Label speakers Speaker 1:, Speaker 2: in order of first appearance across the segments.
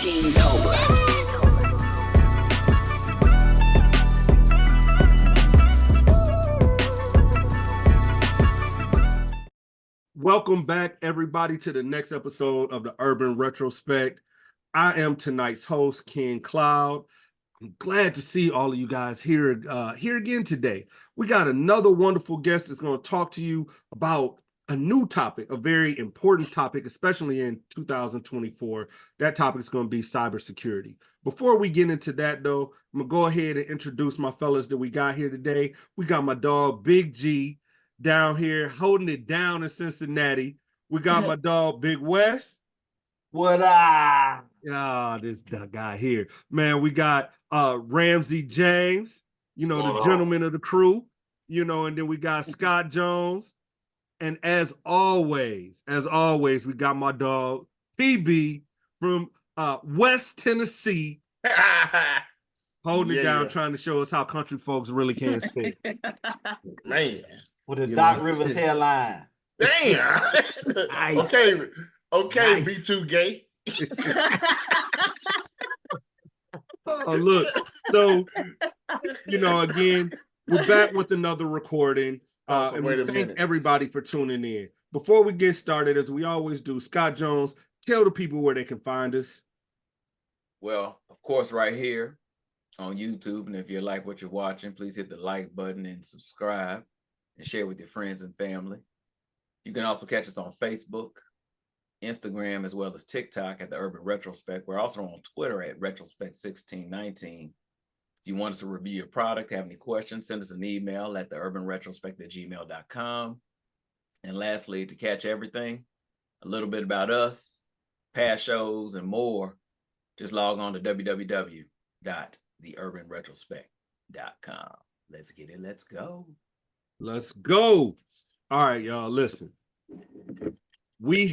Speaker 1: King Cobra.
Speaker 2: Welcome back, everybody, to the next episode of the Urban Retrospect. I am tonight's host, Ken Cloud. I'm glad to see all of you guys here again today. We got another wonderful guest that's going to talk to you about a new topic, a very important topic, especially in 2024. That topic is going to be cybersecurity. Before we get into that, though, I'm going to go ahead and introduce my fellas that we got here today. We got my dog, Big G, down here holding it down in Cincinnati. We got my dog, Big West.
Speaker 3: What up?
Speaker 2: This guy here. Man, we got Ramsey James, the gentleman of the crew, and then we got Scott Jones. And as always, we got my dog, PB from West Tennessee, holding it down, trying to show us how country folks really can speak.
Speaker 3: Man. With the Doc Rivers hairline. Damn. Nice. Okay, nice. B2 gay.
Speaker 2: Oh, look. So, again, we're back with another recording. And we thank everybody for tuning in. Before we get started, as we always do, Scott Jones, tell the people where they can find us.
Speaker 4: Well, of course, right here on YouTube. And if you like what you're watching, please hit the like button and subscribe and share with your friends and family. You can also catch us on Facebook, Instagram, as well as TikTok at the Urban Retrospect. We're also on Twitter at Retrospect1619. If you want us to review your product, have any questions, send us an email at theurbanretrospect@gmail.com. And lastly, to catch everything, a little bit about us, past shows, and more, just log on to www.theurbanretrospect.com. Let's get it. Let's go.
Speaker 2: Let's go. All right, y'all, listen. We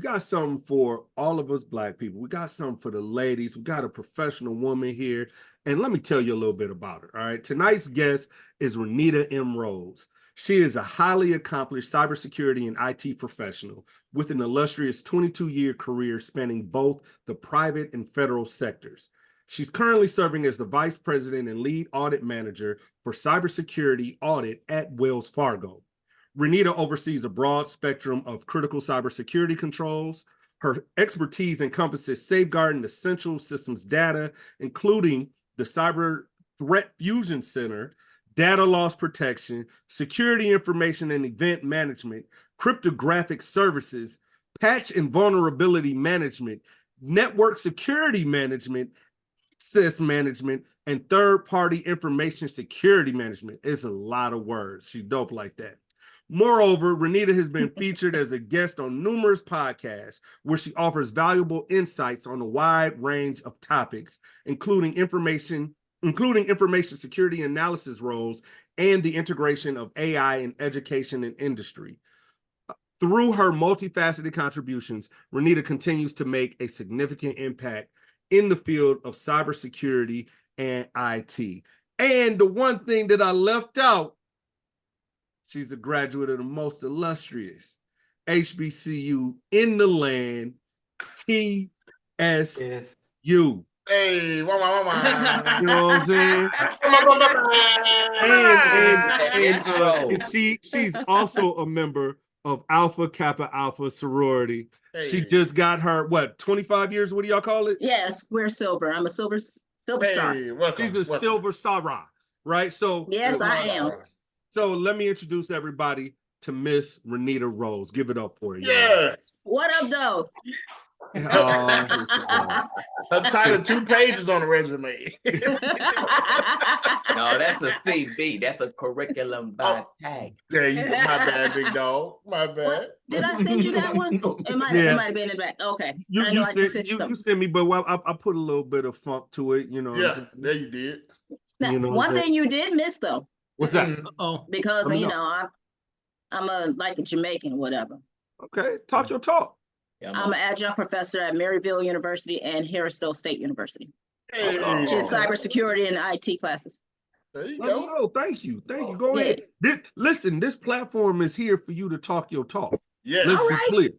Speaker 2: got something for all of us Black people. We got something for the ladies. We got a professional woman here. And let me tell you a little bit about her, all right? Tonight's guest is Renita M. Rhodes. She is a highly accomplished cybersecurity and IT professional with an illustrious 22-year career spanning both the private and federal sectors. She's currently serving as the Vice President and Lead Audit Manager for Cybersecurity Audit at Wells Fargo. Renita oversees a broad spectrum of critical cybersecurity controls. Her expertise encompasses safeguarding essential systems data, including the Cyber Threat Fusion Center, data loss protection, security information and event management, cryptographic services, patch and vulnerability management, network security management, access management, and third-party information security management. It's a lot of words. She's dope like that. Moreover, Renita has been featured as a guest on numerous podcasts where she offers valuable insights on a wide range of topics, including information security analysis roles and the integration of AI in education and industry. Through her multifaceted contributions, Renita continues to make a significant impact in the field of cybersecurity and IT. And the one thing that I left out, she's a graduate of the most illustrious HBCU in the land, TSU.
Speaker 3: Hey,
Speaker 2: You know what I'm saying? And she's also a member of Alpha Kappa Alpha sorority. Hey. She just got her, 25 years? What do y'all call it?
Speaker 5: Yes, we're silver. I'm a silver star.
Speaker 2: She's a silver Sarah, right? So
Speaker 5: yes, I am.
Speaker 2: So let me introduce everybody to Miss Renita Rhodes. Give it up for you.
Speaker 3: Yeah.
Speaker 5: What up, though?
Speaker 3: Her title 2 pages on the resume.
Speaker 4: No, that's a CV. That's a curriculum by tag.
Speaker 3: Yeah, my bad, big dog. My bad.
Speaker 5: What? Did I send you that one? It might have been in the back. Okay.
Speaker 2: You sent me, but I put a little bit of funk to it.
Speaker 3: Yeah, there you did.
Speaker 5: Now, one thing you did miss, though.
Speaker 2: What's that?
Speaker 5: Because I'm like a Jamaican, whatever.
Speaker 2: Okay, talk your talk.
Speaker 5: Yeah, I'm an adjunct professor at Maryville University and Harrisville State University.
Speaker 3: Hey.
Speaker 5: Just cybersecurity and IT classes.
Speaker 3: There you go.
Speaker 2: Thank you. Go ahead. Listen, this platform is here for you to talk your talk.
Speaker 3: Yeah.
Speaker 2: Let's be clear.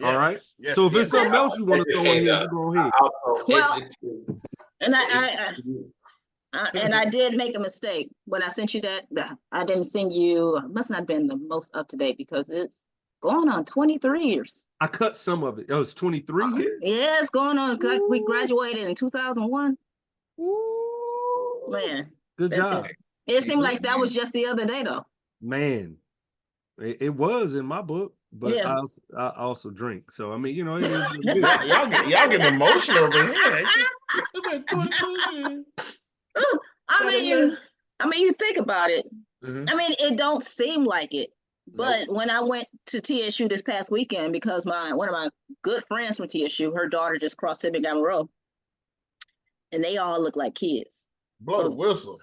Speaker 2: All right. So if there's something else you want to throw in here, you go ahead.
Speaker 5: Well, and I did make a mistake when I sent you that. I didn't send you. Must not have been the most up to date because it's going on 23 years.
Speaker 2: I cut some of it. Oh, it's 23 years.
Speaker 5: Yeah, it's going on because we graduated in 2001.
Speaker 2: Ooh.
Speaker 5: Man,
Speaker 2: Good job.
Speaker 5: It seemed like that was just the other day, though.
Speaker 2: Man, it was in my book, but
Speaker 5: Yeah.
Speaker 2: I also drink. So I mean, you know, it is.
Speaker 3: y'all get emotional over here.
Speaker 5: I mean, you think about it.
Speaker 3: Mm-hmm.
Speaker 5: I mean, it don't seem like it, but when I went to TSU this past weekend, because one of my good friends from TSU, her daughter just crossed Montgomery Road, and they all look like kids.
Speaker 3: Blow the whistle.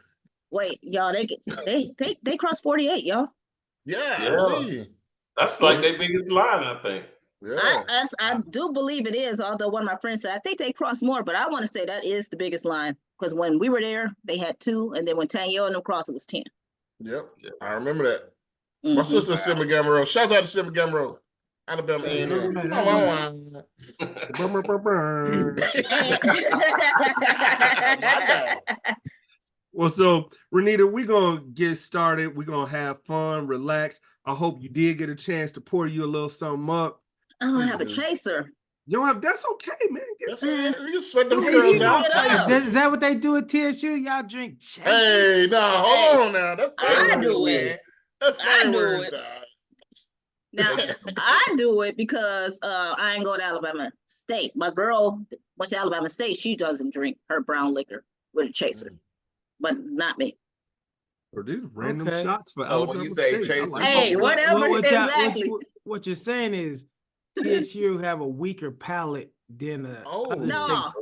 Speaker 5: Wait, y'all, they crossed 48, y'all.
Speaker 3: Yeah.
Speaker 1: That's like their biggest line, I think.
Speaker 3: Yeah.
Speaker 5: I do believe it is, although one of my friends said, I think they crossed more, but I want to say that is the biggest line. Because when we were there, they had 2, and then when Tanya and them crossed, it was 10.
Speaker 3: Yep. I remember that. My sister's in Montgomery Road. Shout out to Montgomery Road. Alabama.
Speaker 2: Well, so Renita, we're gonna get started. We're gonna have fun, relax. I hope you did get a chance to pour you a little something up.
Speaker 5: I don't have a chaser.
Speaker 2: You don't have, that's okay, man.
Speaker 3: You can sweat them curls out.
Speaker 6: Is that what they do at TSU? Y'all drink chasers?
Speaker 3: Hey, no, hold on now.
Speaker 5: I do it. I do it. Now, I do it because I ain't go to Alabama State. My girl went to Alabama State. She doesn't drink her brown liquor with a chaser, but not me.
Speaker 2: Or these random shots for Alabama
Speaker 4: when you say
Speaker 2: State.
Speaker 4: chaser,
Speaker 2: like
Speaker 5: hey, whatever. Exactly.
Speaker 6: What you're saying is TSU have a weaker palate than other states.
Speaker 5: No,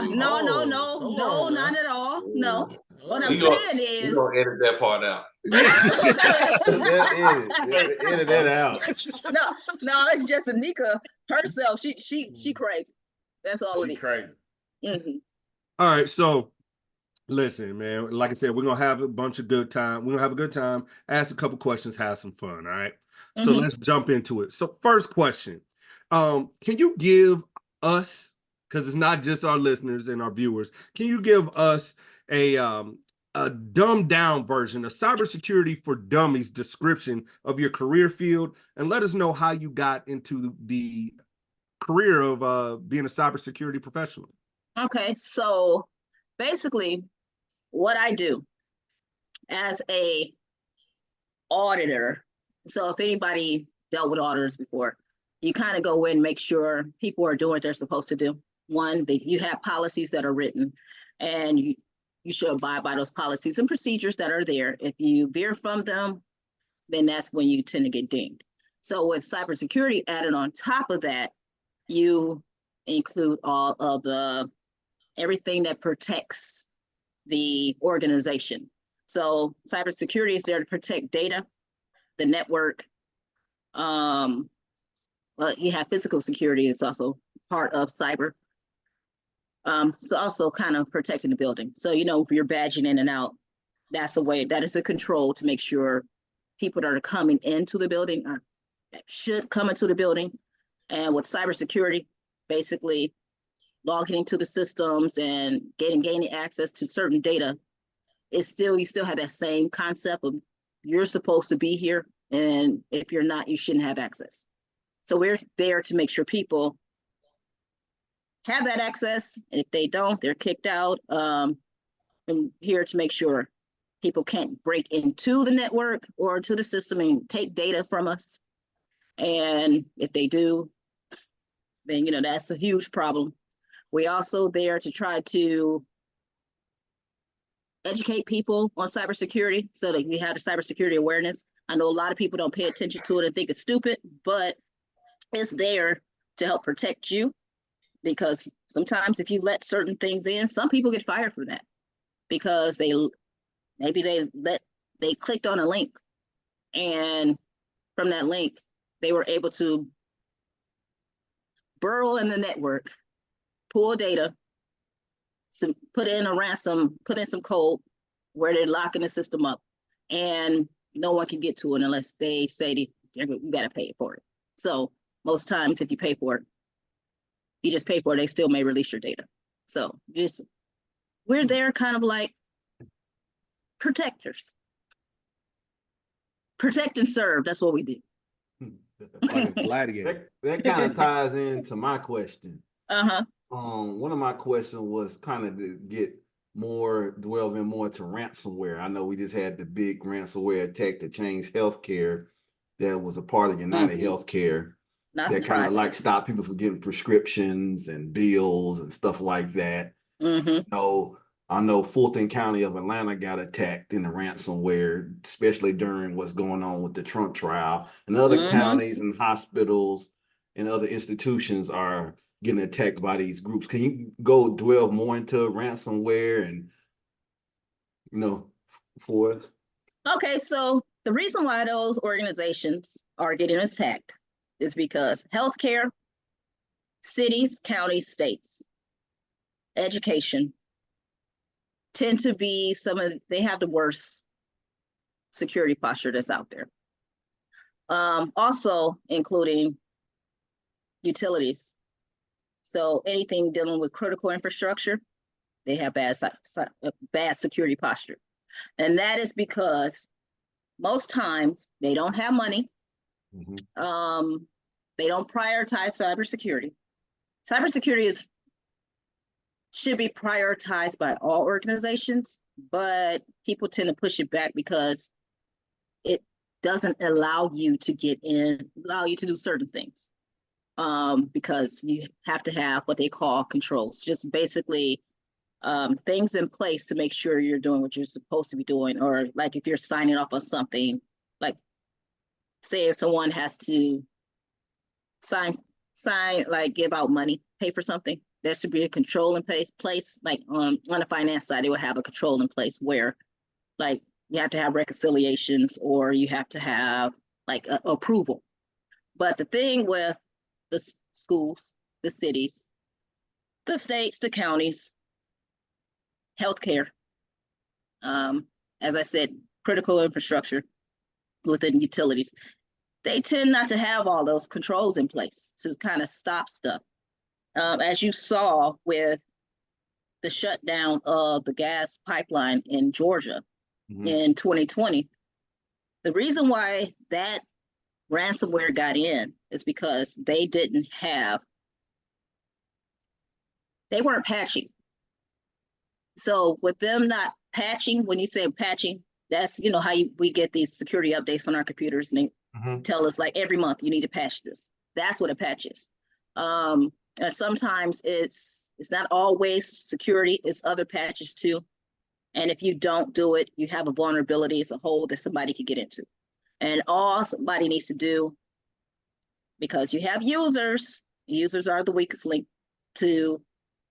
Speaker 5: not at all. No. What I'm saying is,
Speaker 1: we're gonna edit that part out.
Speaker 3: Edit that out.
Speaker 5: No, it's just Anika herself. She crazy. That's all it is.
Speaker 3: Crazy.
Speaker 2: All right, so listen, man. Like I said, we're gonna have a bunch of good time. We're gonna have a good time. Ask a couple questions, have some fun. All right. So let's jump into it. So first question, can you give us, because it's not just our listeners and our viewers, can you give us a dumbed down version, a cybersecurity for dummies description of your career field, and let us know how you got into the career of being a cybersecurity professional?
Speaker 5: Okay, so basically what I do as a auditor, so if anybody dealt with auditors before, you kind of go in and make sure people are doing what they're supposed to do. One, you have policies that are written, and you should abide by those policies and procedures that are there. If you veer from them, then that's when you tend to get dinged. So with cybersecurity added on top of that, you include all of everything that protects the organization. So cybersecurity is there to protect data, the network. You have physical security. It's also part of cyber. So also kind of protecting the building. So, if you're badging in and out, that is a control to make sure people that are coming into the building should come into the building. And with cybersecurity, basically logging into the systems and gaining access to certain data, you still have that same concept of you're supposed to be here, and if you're not, you shouldn't have access. So we're there to make sure people have that access, and if they don't, they're kicked out. I'm here to make sure people can't break into the network or to the system and take data from us. And if they do, then that's a huge problem. We're also there to try to educate people on cybersecurity so that we have the cybersecurity awareness. I know a lot of people don't pay attention to it and think it's stupid, but it's there to help protect you, because sometimes if you let certain things in, some people get fired for that because they clicked on a link, and from that link they were able to burrow in the network, pull data, put in some code where they're locking the system up, and no one can get to it unless they say you got to pay for it. So most times if you pay for it, you just pay for it, they still may release your data. So just, we're there kind of like protectors. Protect and serve, that's what we do.
Speaker 2: Like a gladiator.
Speaker 3: That kind of ties into my question.
Speaker 5: Uh-huh.
Speaker 3: One of my questions was kind of to delve in more to ransomware. I know we just had the big ransomware attack that changed healthcare. That was a part of United Healthcare. That kind of like stopped people from getting prescriptions and bills and stuff like that. I know Fulton County of Atlanta got attacked in the ransomware, especially during what's going on with the Trump trial. And other counties and hospitals and other institutions are getting attacked by these groups. Can you go dwell more into ransomware and, for us?
Speaker 5: Okay, so the reason why those organizations are getting attacked is because healthcare, cities, counties, states, education tend to be they have the worst security posture that's out there. Also including utilities. So anything dealing with critical infrastructure, they have bad security posture. And that is because most times they don't have money. They don't prioritize cybersecurity. Cybersecurity should be prioritized by all organizations, but people tend to push it back because it doesn't allow you to do certain things. Because you have to have what they call controls, just basically things in place to make sure you're doing what you're supposed to be doing. Or like if you're signing off on something, like say if someone has to sign, like give out money, pay for something, there should be a control in place. Like on the finance side, they will have a control in place where like you have to have reconciliations or you have to have like approval. But the thing with the schools, the cities, the states, the counties, healthcare, as I said, critical infrastructure within utilities, they tend not to have all those controls in place to kind of stop stuff. As you saw with the shutdown of the gas pipeline in Georgia in 2020, the reason why that ransomware got in is because they weren't patching. So with them not patching, when you say patching, that's how we get these security updates on our computers, and they tell us like every month you need to patch this. That's what a patch is. And sometimes it's not always security, it's other patches too. And if you don't do it, you have a vulnerability as a hole that somebody could get into. And all somebody needs to do, because you have users are the weakest link to,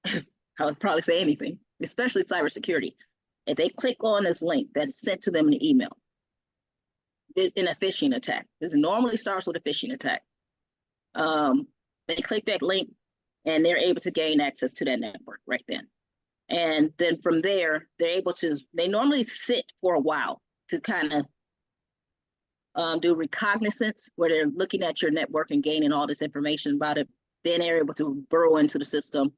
Speaker 5: I would probably say anything, especially cybersecurity. If they click on this link that's sent to them in an email, in a phishing attack, this normally starts with a phishing attack. They click that link and they're able to gain access to that network right then. And then from there, they normally sit for a while to kind of do reconnaissance, where they're looking at your network and gaining all this information about it. Then they're able to burrow into the system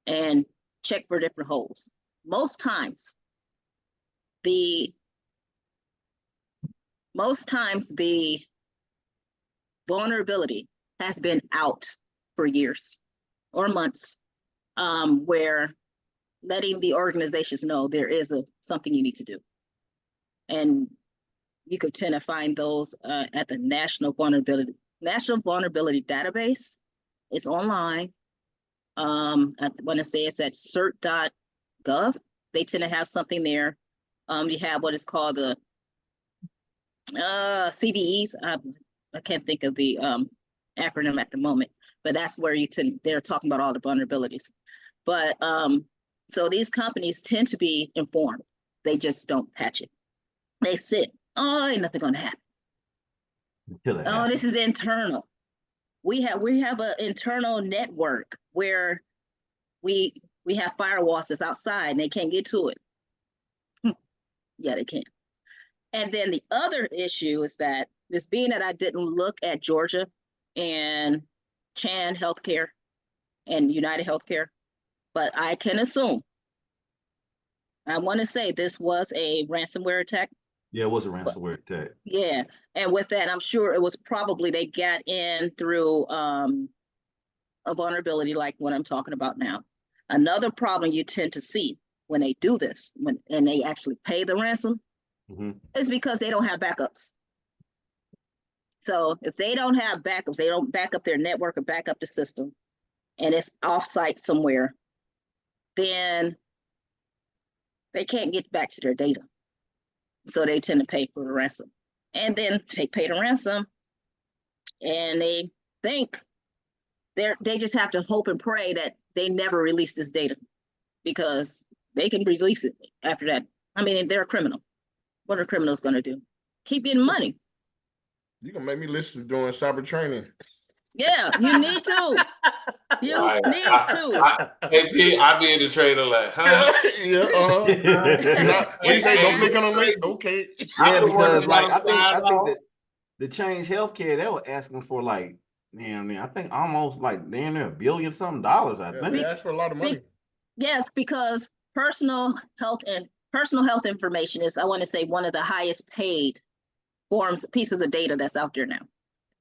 Speaker 5: and check for different holes. Most times the vulnerability has been out for years or months, where letting the organizations know there is something you need to do. And you could tend to find those at the National Vulnerability Database. It's online. I want to say it's at cert.gov. They tend to have something there. You have what is called the CVEs. I can't think of the acronym at the moment, but that's where they're talking about all the vulnerabilities. But so these companies tend to be informed. They just don't patch it. They sit, ain't nothing gonna happen. This is internal. We have an internal network where we have firewalls that's outside and they can't get to it. Yeah, they can. And then the other issue is that this being that I didn't look at Georgia and Chan Healthcare and United Healthcare, but I can assume, I want to say this was a ransomware attack.
Speaker 3: Yeah, it was a ransomware attack.
Speaker 5: Yeah, and with that, I'm sure it was probably they got in through a vulnerability like what I'm talking about now. Another problem you tend to see when they do this, and they actually pay the ransom, is because they don't have backups. So if they don't have backups, they don't back up their network or back up the system, and it's offsite somewhere, then they can't get back to their data. So they tend to pay for the ransom. And then they pay the ransom, and they think they just have to hope and pray that they never release this data, because they can release it after that. I mean, they're a criminal. What are criminals going to do? Keep getting money.
Speaker 7: You can make me listen doing cyber training.
Speaker 5: Yeah, you need to. You need to.
Speaker 1: Hey, P, I be in the trailer like, huh?
Speaker 7: When you say don't click on the link, okay.
Speaker 3: Yeah, because like I think that the Change Healthcare, they were asking for like, I think almost like damn near $1 billion something. I think
Speaker 7: they asked for a lot of money.
Speaker 5: Yes, because personal health information is, I want to say, one of the highest paid pieces of data that's out there now.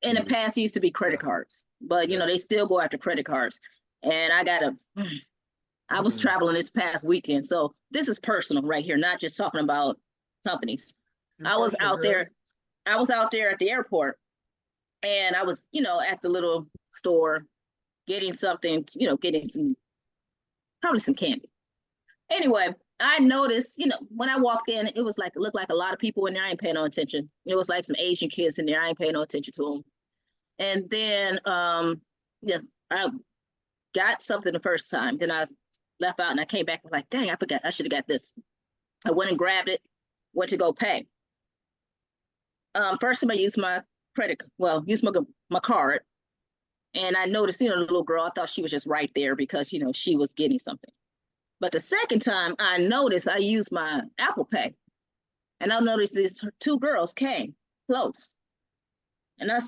Speaker 5: In the past, it used to be credit cards, but they still go after credit cards. And I was traveling this past weekend, so this is personal right here, not just talking about companies. I was out there at the airport, and I was, at the little store getting something, getting probably some candy. Anyway, I noticed, when I walked in, it looked like a lot of people in there. I ain't paying no attention. It was like some Asian kids in there. I ain't paying no attention to them. And then, I got something the first time. Then I left out and I came back and was like, dang, I forgot. I should have got this. I went and grabbed it, went to go pay. First time I used my my card. And I noticed, the little girl, I thought she was just right there because, she was getting something. But the second time I noticed, I used my Apple Pay. And I noticed these two girls came close. And I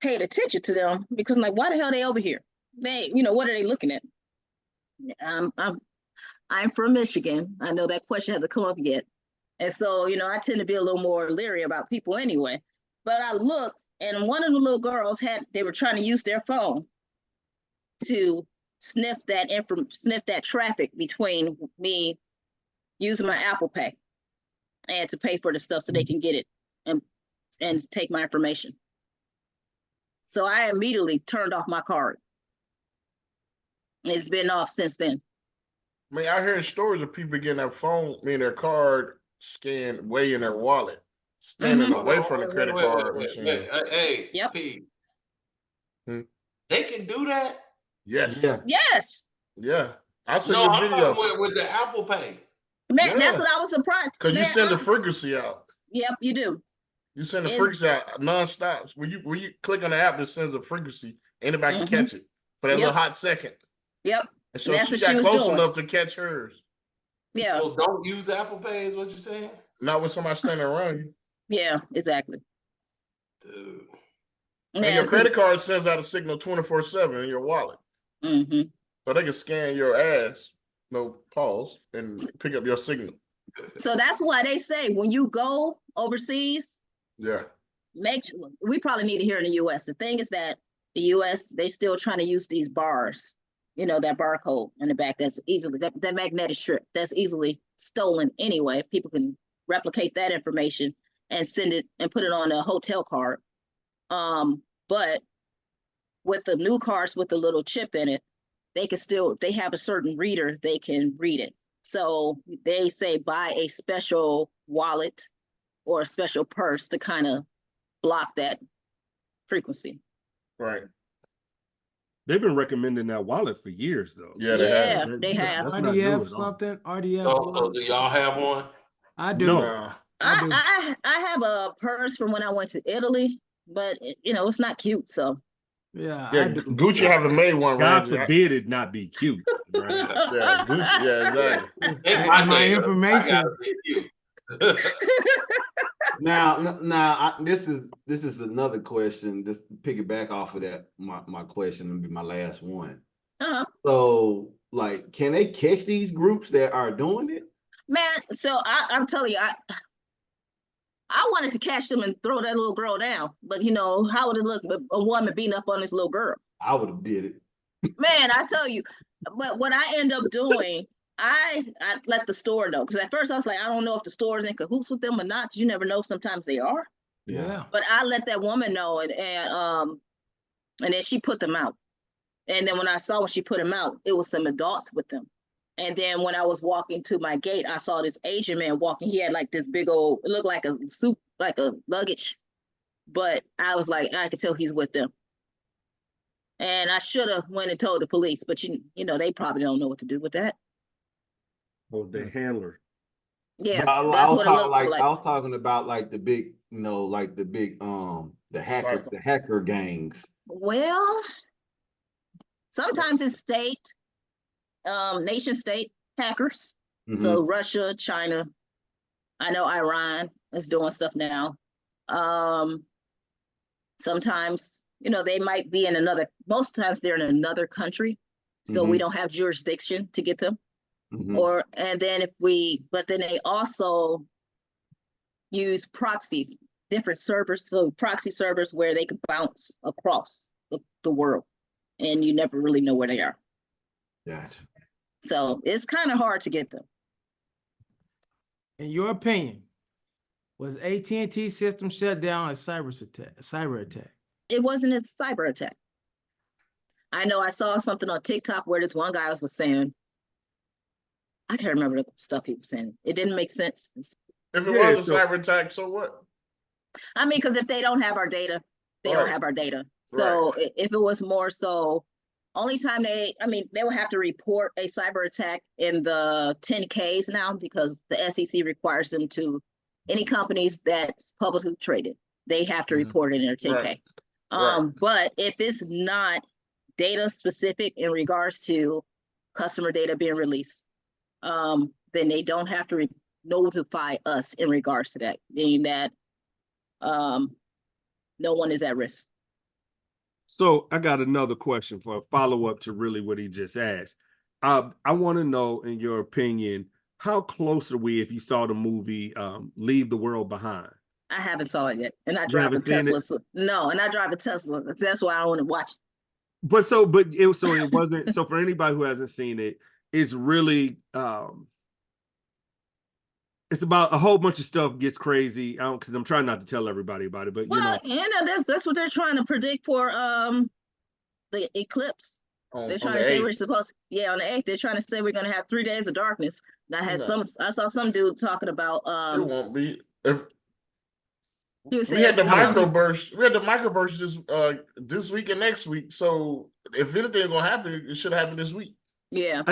Speaker 5: paid attention to them because I'm like, why the hell are they over here? They, what are they looking at? I'm from Michigan. I know that question hasn't come up yet. And so, I tend to be a little more leery about people anyway. But I looked, and one of the little girls they were trying to use their phone to sniff that traffic between me using my Apple Pay and to pay for the stuff so they can get it and take my information. So I immediately turned off my card. It's been off since then.
Speaker 7: I mean, I hear stories of people getting their phone, their card scanned way in their wallet, standing away from the credit card machine.
Speaker 1: Hey,
Speaker 5: yep.
Speaker 1: P, they can do that?
Speaker 7: Yes.
Speaker 3: Yeah.
Speaker 5: Yes.
Speaker 7: Yeah. I saw
Speaker 1: No,
Speaker 7: your
Speaker 1: I'm
Speaker 7: video.
Speaker 1: talking with the Apple Pay.
Speaker 5: Man, that's what I was surprised.
Speaker 7: Because you send the frequency out.
Speaker 5: Yep, you do.
Speaker 7: You send the frequency out nonstop. When you click on the app, it sends a frequency. Anybody can catch it for that little hot second.
Speaker 5: Yep.
Speaker 7: And so she got close enough to catch hers.
Speaker 5: Yeah.
Speaker 1: So don't use Apple Pay is what you're saying?
Speaker 7: Not when somebody's standing around you.
Speaker 5: Yeah, exactly.
Speaker 1: Dude.
Speaker 7: And your credit card sends out a signal 24/7 in your wallet. So they can scan your ass, no pause, and pick up your signal.
Speaker 5: So that's why they say when you go overseas, make sure, we probably need it here in the US. The thing is that the US, they still trying to use these bars, that barcode in the back that's easily, that magnetic strip that's easily stolen anyway. People can replicate that information and send it and put it on a hotel card. But with the new cards with the little chip in it, they have a certain reader, they can read it. So they say buy a special wallet or a special purse to kind of block that frequency.
Speaker 7: Right.
Speaker 2: They've been recommending that wallet for years, though.
Speaker 7: Yeah,
Speaker 5: they have.
Speaker 6: RDF something. RDF.
Speaker 1: So do y'all have one?
Speaker 6: I do.
Speaker 2: No.
Speaker 5: I have a purse from when I went to Italy, but it's not cute. So
Speaker 6: yeah,
Speaker 7: Gucci have the made one.
Speaker 2: God forbid it not be cute. Right?
Speaker 7: Yeah, Gucci. Yeah, exactly.
Speaker 6: my information.
Speaker 3: Now, this is another question. Just piggyback off of that. My question and be my last one. So, like, can they catch these groups that are doing it?
Speaker 5: Man, so I'm telling you, I wanted to catch them and throw that little girl down, but you know, how would it look? A woman beating up on this little girl.
Speaker 3: I would have did it.
Speaker 5: Man, I tell you, but what I end up doing, I let the store know, because at first I was like, I don't know if the store's in cahoots with them or not. You never know. Sometimes they are.
Speaker 6: Yeah.
Speaker 5: But I let that woman know, and then she put them out. And then when she put them out, it was some adults with them. And then when I was walking to my gate, I saw this Asian man walking. He had like this big old, it looked like a suit, like a luggage. But I was like, I could tell he's with them. And I should have went and told the police, but you know, they probably don't know what to do with that.
Speaker 2: Oh, the handler.
Speaker 5: Yeah,
Speaker 3: that's what it looked like. I was talking about like the big, you know, like the big the hacker gangs.
Speaker 5: Well, sometimes it's state, nation state hackers. So Russia, China, I know Iran is doing stuff now. Sometimes, you know, they might be in most times they're in another country. So we don't have jurisdiction to get them. And then but then they also use proxies, different servers. So proxy servers where they can bounce across the world and you never really know where they are.
Speaker 3: Gotcha.
Speaker 5: So it's kind of hard to get them.
Speaker 6: In your opinion, was AT&T system shut down a cyber attack?
Speaker 5: It wasn't a cyber attack. I know I saw something on TikTok where this one guy was saying, I can't remember the stuff he was saying. It didn't make sense.
Speaker 7: If it was a cyber attack, so what?
Speaker 5: I mean, because if they don't have our data, they don't have our data. So if it was more so, only time they will have to report a cyber attack in the 10Ks now, because the SEC requires them to, any companies that's publicly traded, they have to report it in their 10K. But if it's not data specific in regards to customer data being released, then they don't have to notify us in regards to that, meaning that no one is at risk.
Speaker 2: So I got another question for a follow-up to really what he just asked. I want to know, in your opinion, how close are we, if you saw the movie Leave the World Behind?
Speaker 5: I haven't saw it yet. And I drive a Tesla. No, and I drive a Tesla. That's why I want to watch it.
Speaker 2: But it wasn't, so for anybody who hasn't seen it, it's really it's about a whole bunch of stuff gets crazy. Because I'm trying not to tell everybody about it, but
Speaker 5: that's what they're trying to predict for the eclipse. They're trying to say we're supposed on the 8th, they're trying to say we're gonna have 3 days of darkness. And I saw some dude talking about
Speaker 7: it won't be.
Speaker 5: We
Speaker 7: had the microburst this week and next week. So if anything's gonna happen, it should happen this week.
Speaker 5: Yeah.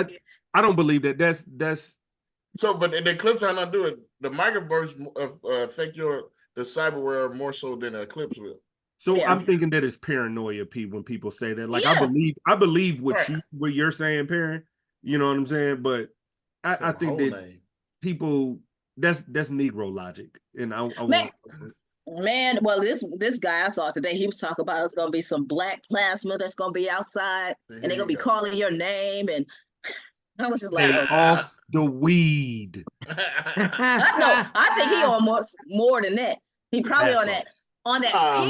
Speaker 2: I don't believe that. That's
Speaker 7: so, but the eclipse are not doing it. The microburst affect the cyberware more so than the eclipse will.
Speaker 2: So I'm thinking that it's paranoia, Pete, when people say that. Like I believe what you're saying, Perrin. You know what I'm saying? But I think that people that's Negro logic, and
Speaker 5: Man, well, this guy I saw today, he was talking about it's gonna be some black plasma that's gonna be outside, and they're gonna be calling your name, and I was just like,
Speaker 2: off the weed.
Speaker 5: I think he almost more than that. He probably on that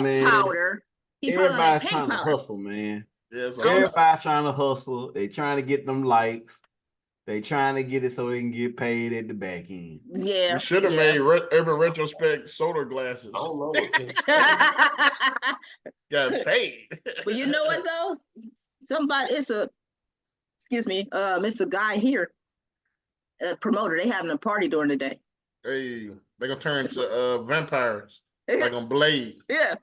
Speaker 5: pink powder.
Speaker 3: Everybody's trying to hustle, man. Everybody's trying to hustle. They trying to get them likes. They trying to get it so they can get paid at the back end.
Speaker 5: Yeah.
Speaker 7: You should have made Urban Retrospect soda glasses.
Speaker 3: Oh,
Speaker 7: got paid.
Speaker 5: But you know what though? It's a guy here, a promoter. They having a party during the day.
Speaker 7: Hey, they're gonna turn into vampires. Like on Blade.
Speaker 5: Yeah.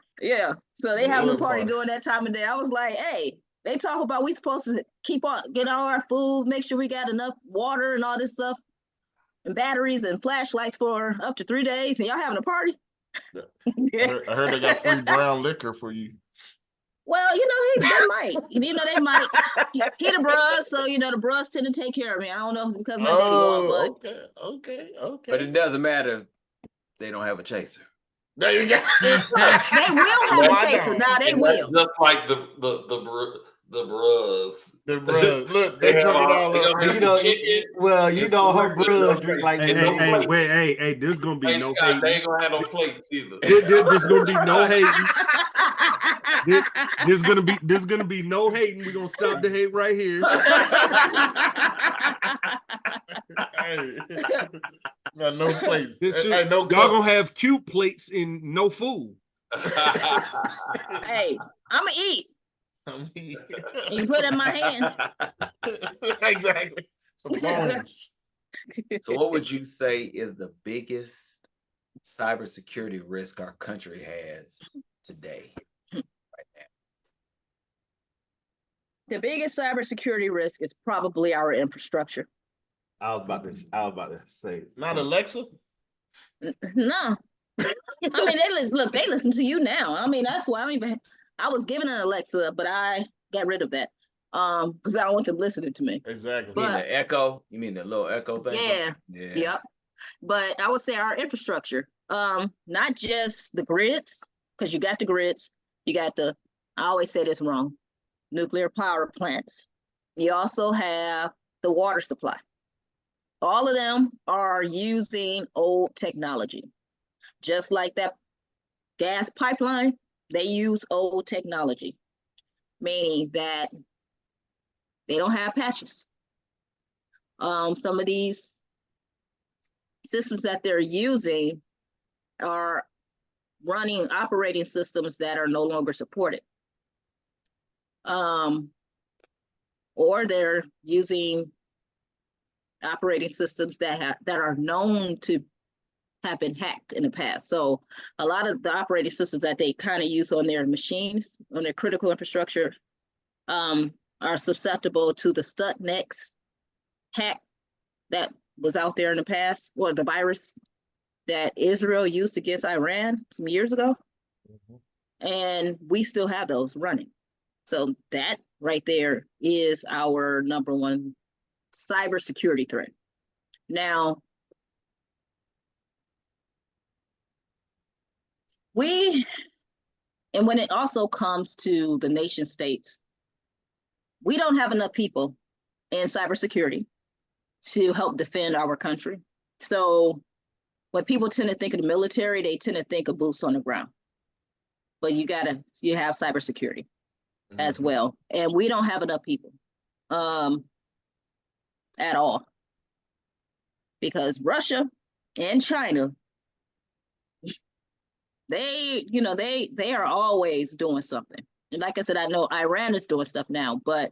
Speaker 5: So they having a party during that time of day. I was like, hey, they talk about we supposed to get all our food, make sure we got enough water and all this stuff, and batteries and flashlights for up to 3 days, and y'all having a party?
Speaker 7: Yeah. I heard they got free brown liquor for you.
Speaker 5: Well, they might. They might. He the bruh, so the bruhs tend to take care of me. I don't know if it's because my daddy won, but
Speaker 7: okay.
Speaker 4: But it doesn't matter if they don't have a chaser.
Speaker 7: There you go.
Speaker 5: They will have
Speaker 7: No,
Speaker 5: a
Speaker 7: I
Speaker 5: chaser.
Speaker 7: don't.
Speaker 5: Now they
Speaker 1: And
Speaker 5: will.
Speaker 1: that's just like the bros.
Speaker 7: The bruh, look,
Speaker 1: They
Speaker 7: they
Speaker 1: have
Speaker 7: turn it
Speaker 1: all-
Speaker 7: all
Speaker 1: they
Speaker 7: up.
Speaker 1: gonna
Speaker 3: And
Speaker 1: have
Speaker 3: you
Speaker 1: the
Speaker 3: know,
Speaker 1: chicken
Speaker 3: well, you
Speaker 1: and
Speaker 3: know,
Speaker 1: some
Speaker 3: her
Speaker 1: with no
Speaker 3: bruh drink
Speaker 1: face
Speaker 3: like
Speaker 2: Hey,
Speaker 1: and
Speaker 3: the
Speaker 1: no
Speaker 2: hey,
Speaker 3: lady.
Speaker 2: wait,
Speaker 1: plate.
Speaker 2: hey, there's gonna be
Speaker 1: Hey,
Speaker 2: no
Speaker 1: Scott, they
Speaker 2: hating.
Speaker 1: ain't gonna have no plates either.
Speaker 2: There's gonna be no hating. There's gonna be no hating. We're gonna stop the hate right here.
Speaker 7: Hey, got no plate.
Speaker 2: This shit-
Speaker 7: Hey, no
Speaker 2: y'all gonna
Speaker 7: cups.
Speaker 2: have cute plates and no food.
Speaker 5: Hey, I'ma eat.
Speaker 7: I mean,
Speaker 5: You put it in my hand.
Speaker 7: exactly. Some bones.
Speaker 4: So what would you say is the biggest cybersecurity risk our country has today?
Speaker 5: The biggest cybersecurity risk is probably our infrastructure.
Speaker 3: I was about to say.
Speaker 7: Not Alexa?
Speaker 5: No. I mean, they listen to you now. I mean, that's why I was given an Alexa, but I got rid of that. Because I don't want them listening to me.
Speaker 7: Exactly.
Speaker 4: You mean the echo? You mean the little echo thing?
Speaker 5: Yeah.
Speaker 4: Yeah.
Speaker 5: Yep. But I would say our infrastructure, not just the grids, because you got the grids, you got I always say this wrong, nuclear power plants. You also have the water supply. All of them are using old technology. Just like that gas pipeline, they use old technology, meaning that they don't have patches. Some of these systems that they're using are running operating systems that are no longer supported. Or they're using operating systems that are known to have been hacked in the past. So a lot of the operating systems that they kind of use on their machines, on their critical infrastructure, are susceptible to the Stuxnet hack that was out there in the past, or the virus that Israel used against Iran some years ago. And we still have those running. So that right there is our number one cybersecurity threat. Now, and when it also comes to the nation states, we don't have enough people in cybersecurity to help defend our country. So when people tend to think of the military, they tend to think of boots on the ground. But you have cybersecurity as well. And we don't have enough people at all. Because Russia and China, they are always doing something. And like I said, I know Iran is doing stuff now, but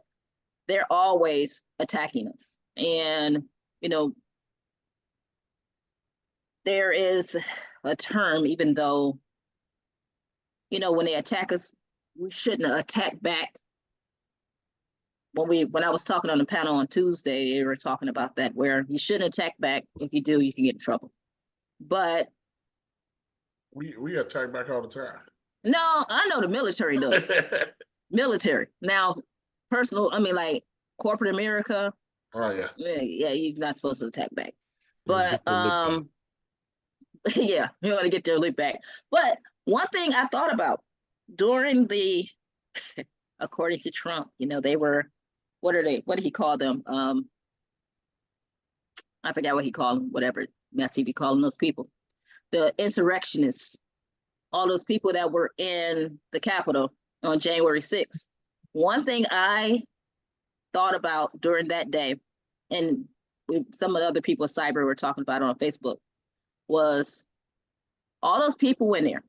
Speaker 5: they're always attacking us. And, there is a term, even though, when they attack us, we shouldn't attack back. When I was talking on the panel on Tuesday, they were talking about that, where you shouldn't attack back. If you do, you can get in trouble. But
Speaker 7: we attack back all the time.
Speaker 5: No, I know the military does. Military. Now, personal, like corporate America.
Speaker 7: Oh yeah.
Speaker 5: Yeah, you're not supposed to attack back. But yeah, you want to get their loot back. But one thing I thought about during according to Trump, they were, what did he call them? I forgot what he called them, whatever mess he be calling those people. The insurrectionists, all those people that were in the Capitol on January 6th. One thing I thought about during that day, and some of the other people at Cyber were talking about it on Facebook, was all those people in there.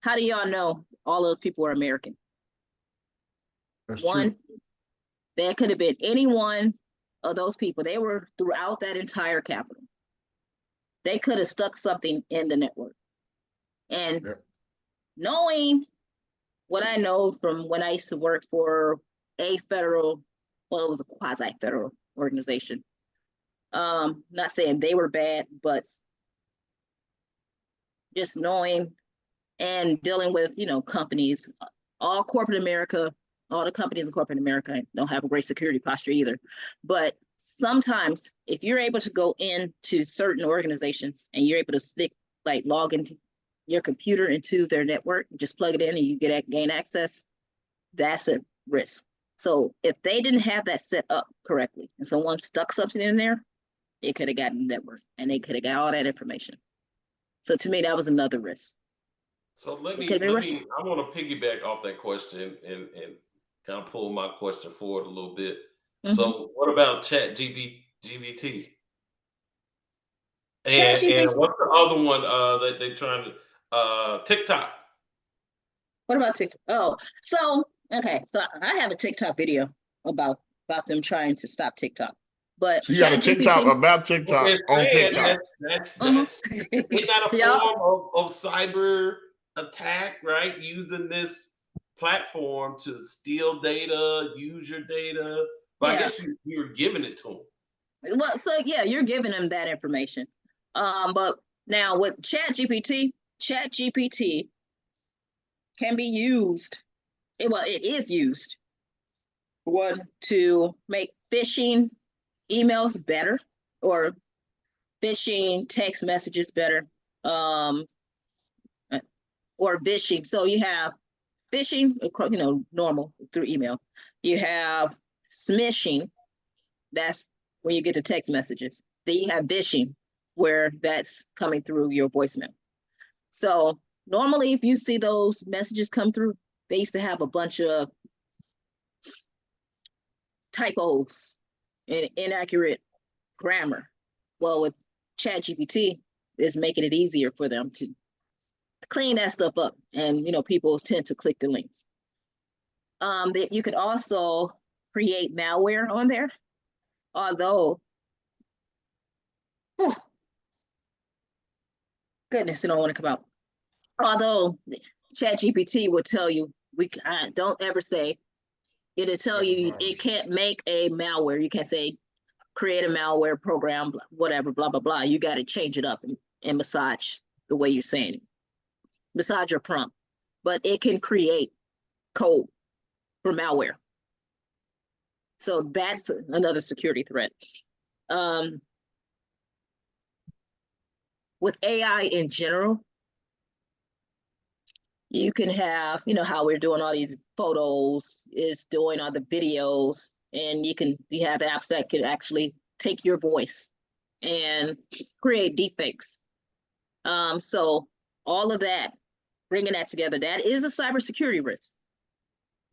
Speaker 5: How do y'all know all those people were American?
Speaker 7: That's
Speaker 5: One,
Speaker 7: true.
Speaker 5: there could have been any one of those people. They were throughout that entire Capitol. They could have stuck something in the network. And knowing what I know from when I used to work for a federal, well, it was a quasi-federal organization. Not saying they were bad, but just knowing and dealing with, companies, all corporate America, all the companies in corporate America don't have a great security posture either. But sometimes if you're able to go into certain organizations and you're able to log into your computer into their network, just plug it in and you gain access, that's a risk. So if they didn't have that set up correctly and someone stuck something in there, it could have gotten the network and they could have got all that information. So to me, that was another risk.
Speaker 1: So I want to piggyback off that question and kind of pull my question forward a little bit. Mm-hmm. So what about ChatGPT? And what's the other one that they're trying to TikTok?
Speaker 5: What about TikTok? Oh, so okay, so I have a TikTok video about them trying to stop TikTok. But
Speaker 7: you got a TikTok about TikTok on TikTok.
Speaker 1: That's isn't that a form of cyber attack, right? Using this platform to steal data, use your data. But I guess you're giving it to them.
Speaker 5: Well, so yeah, you're giving them that information. But now with ChatGPT can be used. It is used to make phishing emails better or phishing text messages better, or phishing. So you have phishing, normal through email. You have smishing. That's when you get the text messages. Then you have phishing, where that's coming through your voicemail. So normally, if you see those messages come through, they used to have a bunch of typos and inaccurate grammar. Well, with ChatGPT, it's making it easier for them to clean that stuff up, and people tend to click the links. That you could also create malware on there, although, goodness, it don't want to come out. Although ChatGPT will tell you, don't ever say, it'll tell you it can't make a malware. You can't say create a malware program, whatever, blah, blah, blah. You got to change it up and massage the way you're saying it. Massage your prompt. But it can create code for malware. So that's another security threat. With AI in general, you can have, how we're doing all these photos, is doing all the videos, and you have apps that can actually take your voice and create deepfakes. So all of that, bringing that together, that is a cybersecurity risk.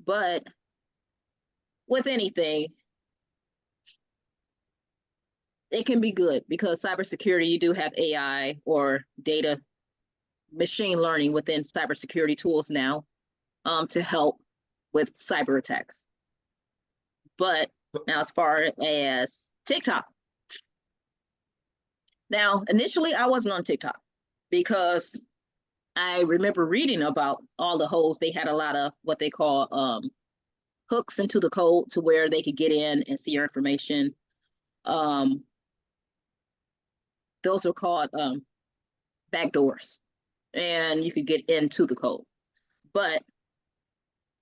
Speaker 5: But with anything, it can be good, because cybersecurity, you do have AI or data machine learning within cybersecurity tools now to help with cyber attacks. But now, as far as TikTok, now initially I wasn't on TikTok because I remember reading about all the holes. They had a lot of what they call hooks into the code to where they could get in and see your information. Those are called backdoors, and you could get into the code. But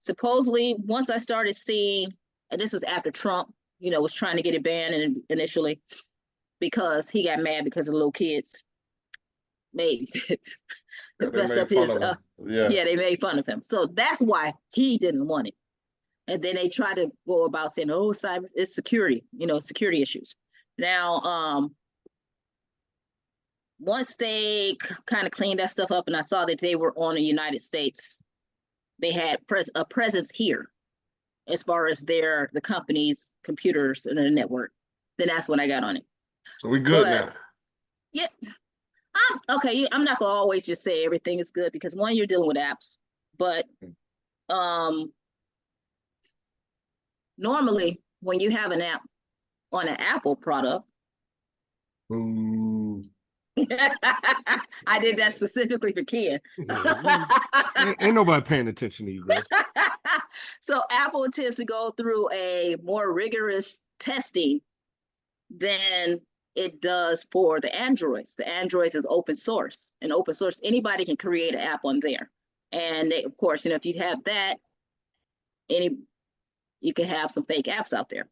Speaker 5: supposedly, once I started seeing, and this was after Trump, was trying to get it banned initially, because he got mad because the little kids messed up his, they made fun of him. So that's why he didn't want it. And then they try to go about saying, oh, cyber, it's security, security issues. Now, once they kind of cleaned that stuff up and I saw that they were on the United States, they had a presence here as far as the company's computers and the network, then that's when I got on it.
Speaker 7: So we good now.
Speaker 5: Yeah. Okay, I'm not gonna always just say everything is good, because one, you're dealing with apps, but normally when you have an app on an Apple product, I did that specifically for Ken.
Speaker 2: Ain't nobody paying attention to you, girl.
Speaker 5: So Apple tends to go through a more rigorous testing than it does for the Androids. The Androids is open source, and open source, anybody can create an app on there. And of course, if you have that, you can have some fake apps out there.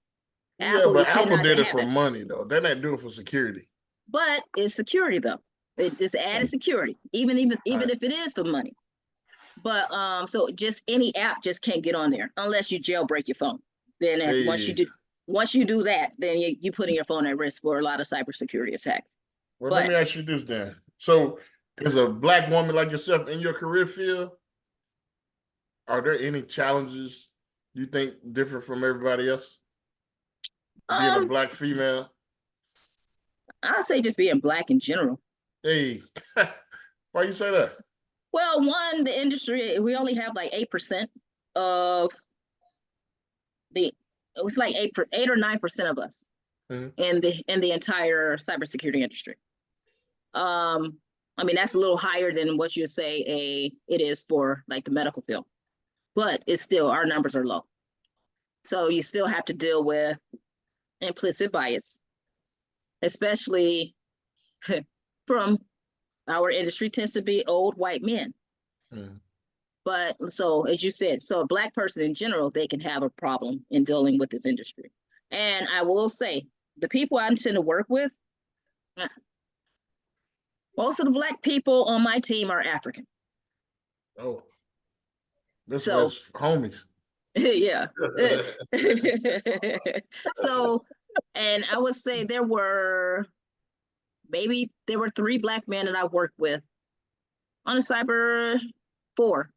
Speaker 7: Apple did it for money, though. They're not doing it for security.
Speaker 5: But it's security, though. It's added security, even if it is for money. But so just any app just can't get on there unless you jailbreak your phone. Then once you do that, then you putting your phone at risk for a lot of cybersecurity attacks.
Speaker 7: Well, let me ask you this then. So, as a Black woman like yourself in your career field, are there any challenges you think different from everybody else? Being a Black female?
Speaker 5: I'll say just being Black in general.
Speaker 7: Hey, why you say that?
Speaker 5: Well, one, the industry, we only have like 8% of it was like 8 or 9% of us in the entire cybersecurity industry. I mean, that's a little higher than what you say it is for like the medical field, but it's still, our numbers are low. So you still have to deal with implicit bias, especially from our industry tends to be old white men. But so, as you said, so a Black person in general, they can have a problem in dealing with this industry. And I will say, the people I tend to work with, most of the Black people on my team are African.
Speaker 7: Oh, this was homies.
Speaker 5: Yeah. So, and I would say there were 3 Black men that I worked with on the 4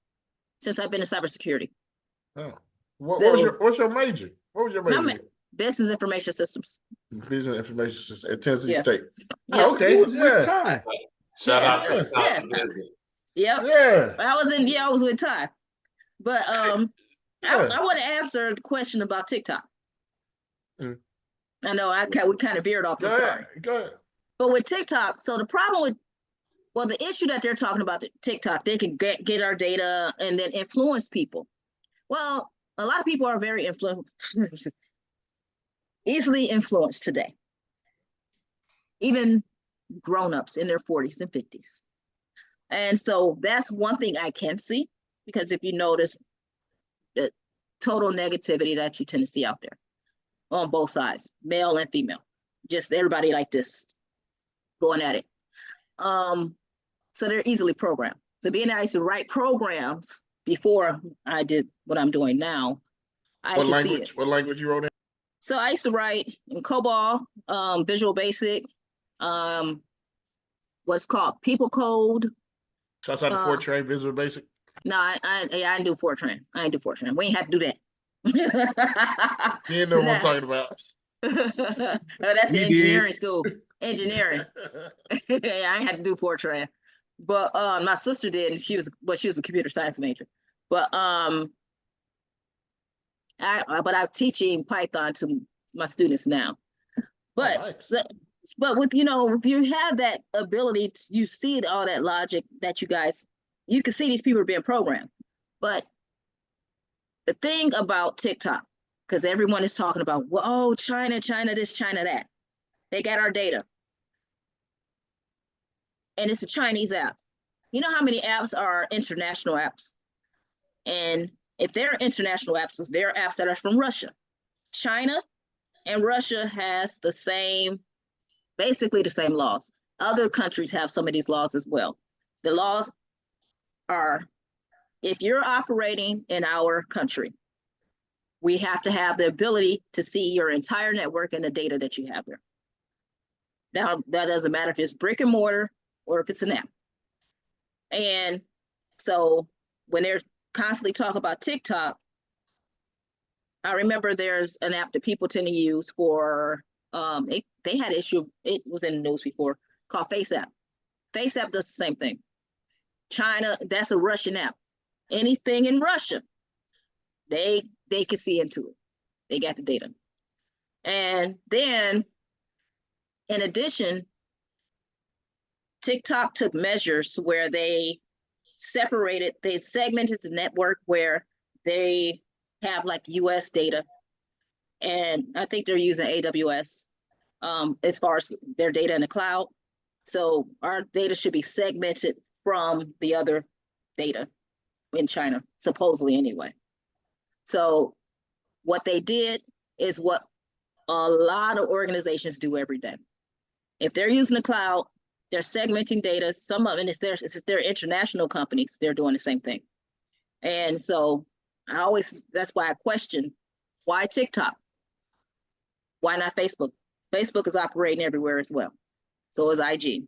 Speaker 5: since I've been in cybersecurity.
Speaker 7: Oh, what's your major? What was your major?
Speaker 5: Business information systems.
Speaker 7: Business information systems at Tennessee State.
Speaker 5: Yes.
Speaker 7: Oh, okay.
Speaker 2: With Ty.
Speaker 1: Shout out to Ty Business.
Speaker 5: Yep.
Speaker 7: Yeah.
Speaker 5: I was with Ty. But I want to answer the question about TikTok. I know we kind of veered off.
Speaker 7: Go ahead.
Speaker 5: But with TikTok, so the problem with the issue that they're talking about, the TikTok, they can get our data and then influence people. Well, a lot of people are very easily influenced today. Even grown-ups in their 40s and 50s. And so that's one thing I can see, because if you notice the total negativity that you tend to see out there on both sides, male and female, just everybody like this going at it. So they're easily programmed. So being that I used to write programs before I did what I'm doing now,
Speaker 7: What language you wrote in?
Speaker 5: So I used to write in COBOL, Visual Basic, what's called People Code.
Speaker 7: So outside the Fortran, Visual Basic?
Speaker 5: No, I didn't do Fortran. We ain't had to do that.
Speaker 7: You know what I'm talking about.
Speaker 5: That's the engineering school. Engineering. Yeah, I ain't had to do Fortran. But my sister did, and she was a computer science major. But I'm teaching Python to my students now. But but with if you have that ability, you see all that logic that you can see these people are being programmed. But the thing about TikTok, because everyone is talking about, well, China this, China that, they got our data. And it's a Chinese app. You know how many apps are international apps? And if they're international apps, they're apps that are from Russia. China and Russia has basically the same laws. Other countries have some of these laws as well. The laws are, if you're operating in our country, we have to have the ability to see your entire network and the data that you have there. Now, that doesn't matter if it's brick and mortar or if it's an app. And so when they're constantly talking about TikTok, I remember there's an app that people tend to use for, they had an issue, it was in the news before, called FaceApp. FaceApp does the same thing. China, that's a Russian app. Anything in Russia, they can see into it. They got the data. And then, in addition, TikTok took measures where they segmented the network where they have like US data. And I think they're using AWS as far as their data in the cloud. So our data should be segmented from the other data in China, supposedly anyway. So what they did is what a lot of organizations do every day. If they're using the cloud, They're segmenting data. Some of it is theirs. If they're international companies, they're doing the same thing. And so that's why I question, why TikTok? Why not Facebook? Facebook is operating everywhere as well. So is IG.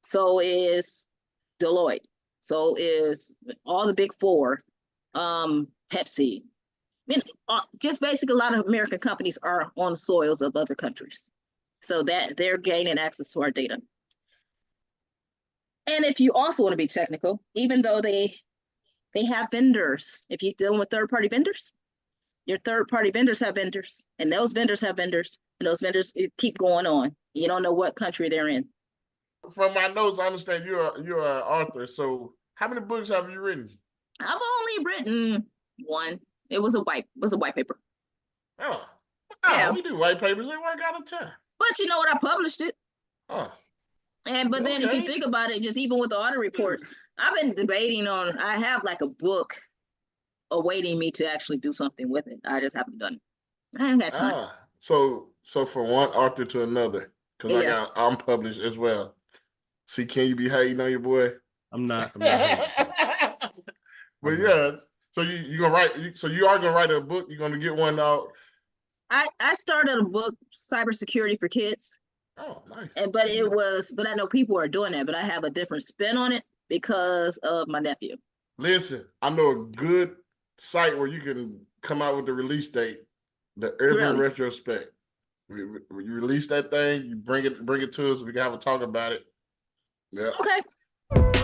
Speaker 5: So is Deloitte. So is all the big four, Pepsi. Just basically a lot of American companies are on the soils of other countries. So that they're gaining access to our data. And if you also want to be technical, even though they have vendors, if you're dealing with third-party vendors, your third-party vendors have vendors, and those vendors have vendors, and those vendors keep going on. You don't know what country they're in.
Speaker 7: From my notes, I understand you're an author. So how many books have you written?
Speaker 5: I've only written one. It was a white paper.
Speaker 7: Oh,
Speaker 5: Yeah.
Speaker 7: We do white papers. They work out of time.
Speaker 5: But you know what? I published it.
Speaker 7: Oh.
Speaker 5: But then if you think about it, just even with the audit reports, I've been debating on, I have like a book awaiting me to actually do something with it. I just haven't done it. I ain't got time.
Speaker 7: So from one author to another, because I'm published as well. See, can you be hating on your boy?
Speaker 2: I'm not hating.
Speaker 7: But yeah, so you gonna write? So you are gonna write a book? You're gonna get one out?
Speaker 5: I started a book, Cybersecurity for Kids.
Speaker 7: Oh, nice.
Speaker 5: But I know people are doing that, but I have a different spin on it because of my nephew.
Speaker 7: Listen, I know a good site where you can come out with the release date, the Urban Retrospect. You release that thing, you bring it to us, we can have a talk about it. Yeah.
Speaker 5: Okay.